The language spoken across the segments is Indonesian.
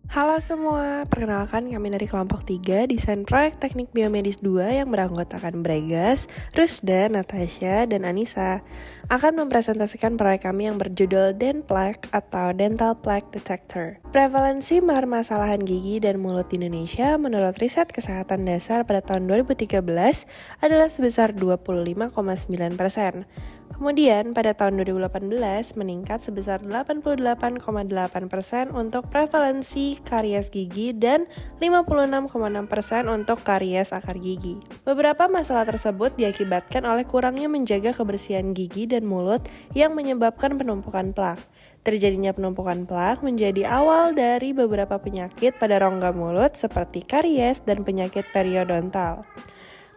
Halo semua, perkenalkan kami dari kelompok 3 Desain Proyek Teknik Biomedis 2 yang beranggotakan Bregas, Rusda, Natasha, dan Anissa akan mempresentasikan proyek kami yang berjudul DenPlaque atau Dental Plaque Detector. Prevalensi permasalahan gigi dan mulut di Indonesia menurut riset kesehatan dasar pada tahun 2013 adalah sebesar 25,9%. Kemudian pada tahun 2018 meningkat sebesar 88,8% untuk prevalensi karies gigi dan 56,6% untuk karies akar gigi. Beberapa masalah tersebut diakibatkan oleh kurangnya menjaga kebersihan gigi dan mulut yang menyebabkan penumpukan plak. Terjadinya penumpukan plak menjadi awal dari beberapa penyakit pada rongga mulut seperti karies dan penyakit periodontal.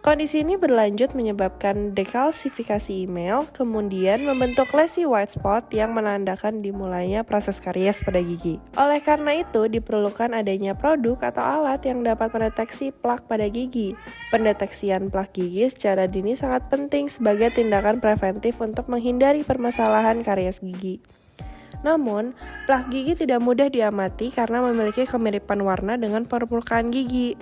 Kondisi ini berlanjut menyebabkan dekalsifikasi email, kemudian membentuk lesi white spot yang menandakan dimulainya proses karies pada gigi. Oleh karena itu, diperlukan adanya produk atau alat yang dapat mendeteksi plak pada gigi. Pendeteksian plak gigi secara dini sangat penting sebagai tindakan preventif untuk menghindari permasalahan karies gigi. Namun, plak gigi tidak mudah diamati karena memiliki kemiripan warna dengan permukaan gigi.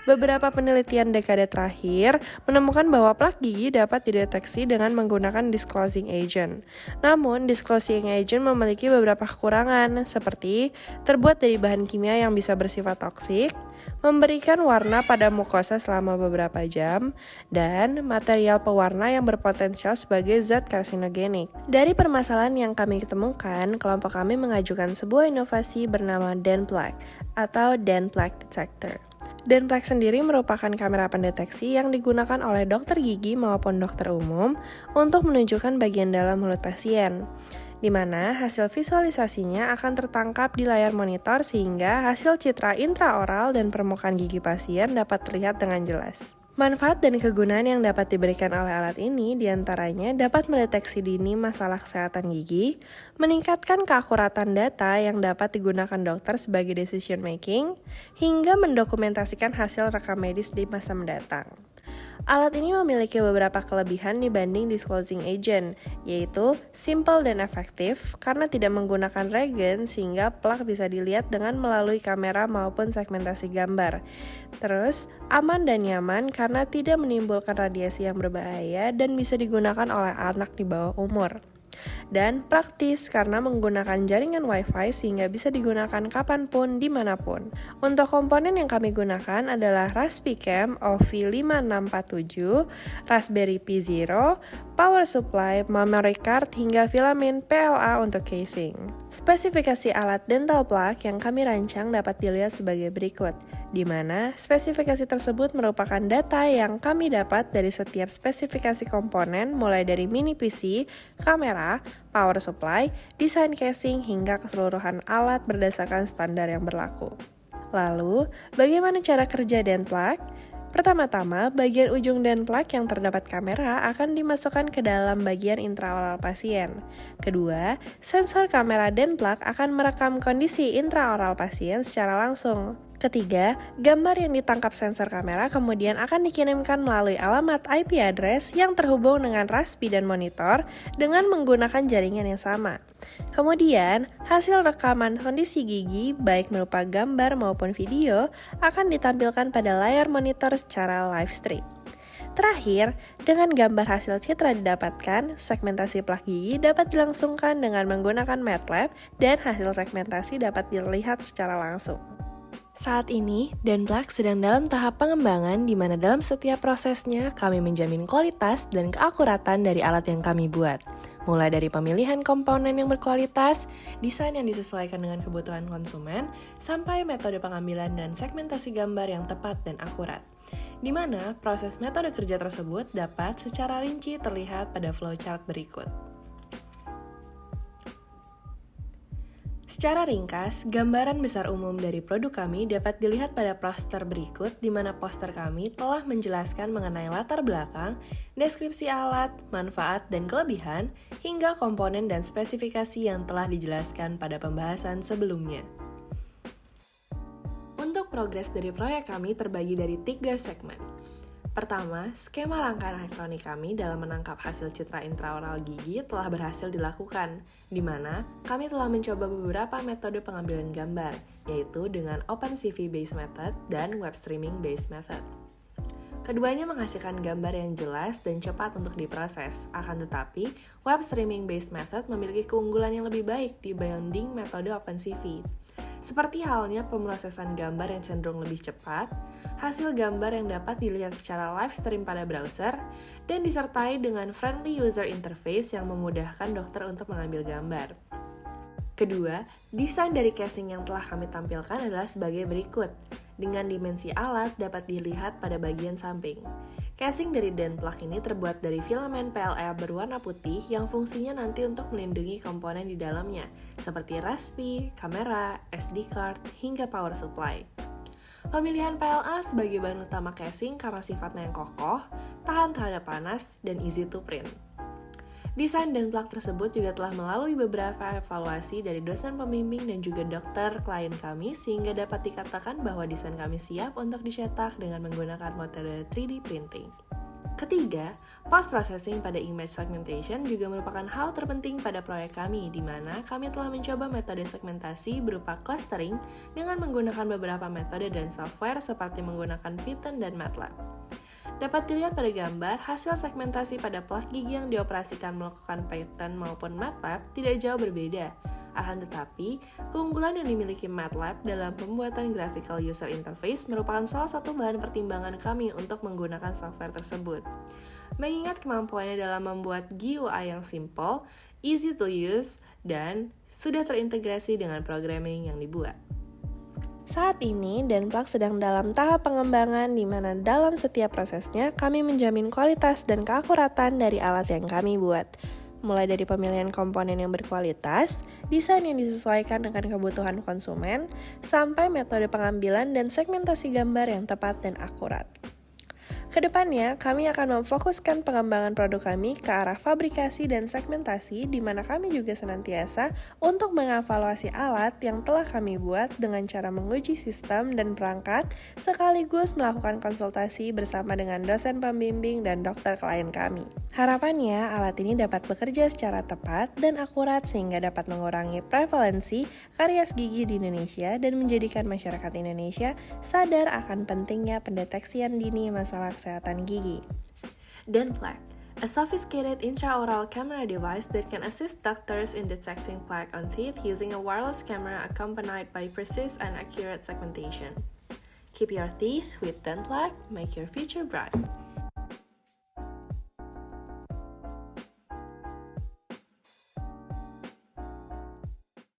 Beberapa penelitian dekade terakhir menemukan bahwa plak gigi dapat dideteksi dengan menggunakan disclosing agent. Namun, disclosing agent memiliki beberapa kekurangan, seperti terbuat dari bahan kimia yang bisa bersifat toksik, memberikan warna pada mukosa selama beberapa jam, dan material pewarna yang berpotensial sebagai zat karsinogenik. Dari permasalahan yang kami temukan, kelompok kami mengajukan sebuah inovasi bernama DenPlaque atau DenPlaque Detector. DenPlaque sendiri merupakan kamera pendeteksi yang digunakan oleh dokter gigi maupun dokter umum untuk menunjukkan bagian dalam mulut pasien, di mana hasil visualisasinya akan tertangkap di layar monitor sehingga hasil citra intraoral dan permukaan gigi pasien dapat terlihat dengan jelas. Manfaat dan kegunaan yang dapat diberikan oleh alat ini diantaranya dapat mendeteksi dini masalah kesehatan gigi, meningkatkan keakuratan data yang dapat digunakan dokter sebagai decision making, hingga mendokumentasikan hasil rekam medis di masa mendatang. Alat ini memiliki beberapa kelebihan dibanding disclosing agent, yaitu simple dan efektif karena tidak menggunakan regen sehingga plak bisa dilihat dengan melalui kamera maupun segmentasi gambar. Terus, aman dan nyaman karena tidak menimbulkan radiasi yang berbahaya dan bisa digunakan oleh anak di bawah umur. Dan praktis karena menggunakan jaringan Wi-Fi sehingga bisa digunakan kapanpun, dimanapun. Untuk komponen yang kami gunakan adalah Raspicam OV5647, Raspberry Pi Zero, power supply, memory card, hingga filamen PLA untuk casing. Spesifikasi alat dental plaque yang kami rancang dapat dilihat sebagai berikut, di mana spesifikasi tersebut merupakan data yang kami dapat dari setiap spesifikasi komponen mulai dari mini PC, kamera, power supply, desain casing, hingga keseluruhan alat berdasarkan standar yang berlaku. Lalu, bagaimana cara kerja DenPlaque? Pertama-tama, bagian ujung DenPlaque yang terdapat kamera akan dimasukkan ke dalam bagian intraoral pasien. Kedua, sensor kamera DenPlaque akan merekam kondisi intraoral pasien secara langsung. Ketiga, gambar yang ditangkap sensor kamera kemudian akan dikirimkan melalui alamat IP address yang terhubung dengan Raspi dan monitor dengan menggunakan jaringan yang sama. Kemudian, hasil rekaman kondisi gigi, baik berupa gambar maupun video, akan ditampilkan pada layar monitor secara live stream. Terakhir, dengan gambar hasil citra didapatkan, segmentasi plak gigi dapat dilangsungkan dengan menggunakan MATLAB dan hasil segmentasi dapat dilihat secara langsung. Saat ini, DenPlaque sedang dalam tahap pengembangan di mana dalam setiap prosesnya kami menjamin kualitas dan keakuratan dari alat yang kami buat. Mulai dari pemilihan komponen yang berkualitas, desain yang disesuaikan dengan kebutuhan konsumen, sampai metode pengambilan dan segmentasi gambar yang tepat dan akurat. Di mana proses metode kerja tersebut dapat secara rinci terlihat pada flowchart berikut. Secara ringkas, gambaran besar umum dari produk kami dapat dilihat pada poster berikut, di mana poster kami telah menjelaskan mengenai latar belakang, deskripsi alat, manfaat, dan kelebihan, hingga komponen dan spesifikasi yang telah dijelaskan pada pembahasan sebelumnya. Untuk progres dari proyek kami terbagi dari 3 segmen. Pertama, skema rangkaian elektronik kami dalam menangkap hasil citra intraoral gigi telah berhasil dilakukan, di mana kami telah mencoba beberapa metode pengambilan gambar, yaitu dengan OpenCV-based method dan web streaming-based method. Keduanya menghasilkan gambar yang jelas dan cepat untuk diproses, akan tetapi web streaming-based method memiliki keunggulan yang lebih baik dibanding metode OpenCV. Seperti halnya pemrosesan gambar yang cenderung lebih cepat, hasil gambar yang dapat dilihat secara live stream pada browser, dan disertai dengan friendly user interface yang memudahkan dokter untuk mengambil gambar. Kedua, desain dari casing yang telah kami tampilkan adalah sebagai berikut. Dengan dimensi alat dapat dilihat pada bagian samping. Casing dari Denplug ini terbuat dari filamen PLA berwarna putih yang fungsinya nanti untuk melindungi komponen di dalamnya, seperti raspi, kamera, SD card, hingga power supply. Pemilihan PLA sebagai bahan utama casing karena sifatnya yang kokoh, tahan terhadap panas, dan easy to print. Desain Denplug tersebut juga telah melalui beberapa evaluasi dari dosen pembimbing dan juga dokter klien kami sehingga dapat dikatakan bahwa desain kami siap untuk dicetak dengan menggunakan metode 3D printing. Ketiga, post-processing pada image segmentation juga merupakan hal terpenting pada proyek kami, di mana kami telah mencoba metode segmentasi berupa clustering dengan menggunakan beberapa metode dan software seperti menggunakan Python dan MATLAB. Dapat dilihat pada gambar, hasil segmentasi pada plak gigi yang dioperasikan melakukan Python maupun MATLAB tidak jauh berbeda. Akan tetapi, keunggulan yang dimiliki MATLAB dalam pembuatan graphical user interface merupakan salah satu bahan pertimbangan kami untuk menggunakan software tersebut. Mengingat kemampuannya dalam membuat GUI yang simple, easy to use, dan sudah terintegrasi dengan programming yang dibuat. Saat ini, Denplug sedang dalam tahap pengembangan di mana dalam setiap prosesnya kami menjamin kualitas dan keakuratan dari alat yang kami buat. Mulai dari pemilihan komponen yang berkualitas, desain yang disesuaikan dengan kebutuhan konsumen, sampai metode pengambilan dan segmentasi gambar yang tepat dan akurat. Kedepannya, kami akan memfokuskan pengembangan produk kami ke arah fabrikasi dan segmentasi di mana kami juga senantiasa untuk mengevaluasi alat yang telah kami buat dengan cara menguji sistem dan perangkat sekaligus melakukan konsultasi bersama dengan dosen pembimbing dan dokter klien kami. Harapannya, alat ini dapat bekerja secara tepat dan akurat sehingga dapat mengurangi prevalensi karies gigi di Indonesia dan menjadikan masyarakat Indonesia sadar akan pentingnya pendeteksian dini masalah kesehatan gigi. Denplug, a sophisticated intraoral camera device that can assist doctors in detecting plaque on teeth using a wireless camera accompanied by precise and accurate segmentation. Keep your teeth with Denplug, make your future bright.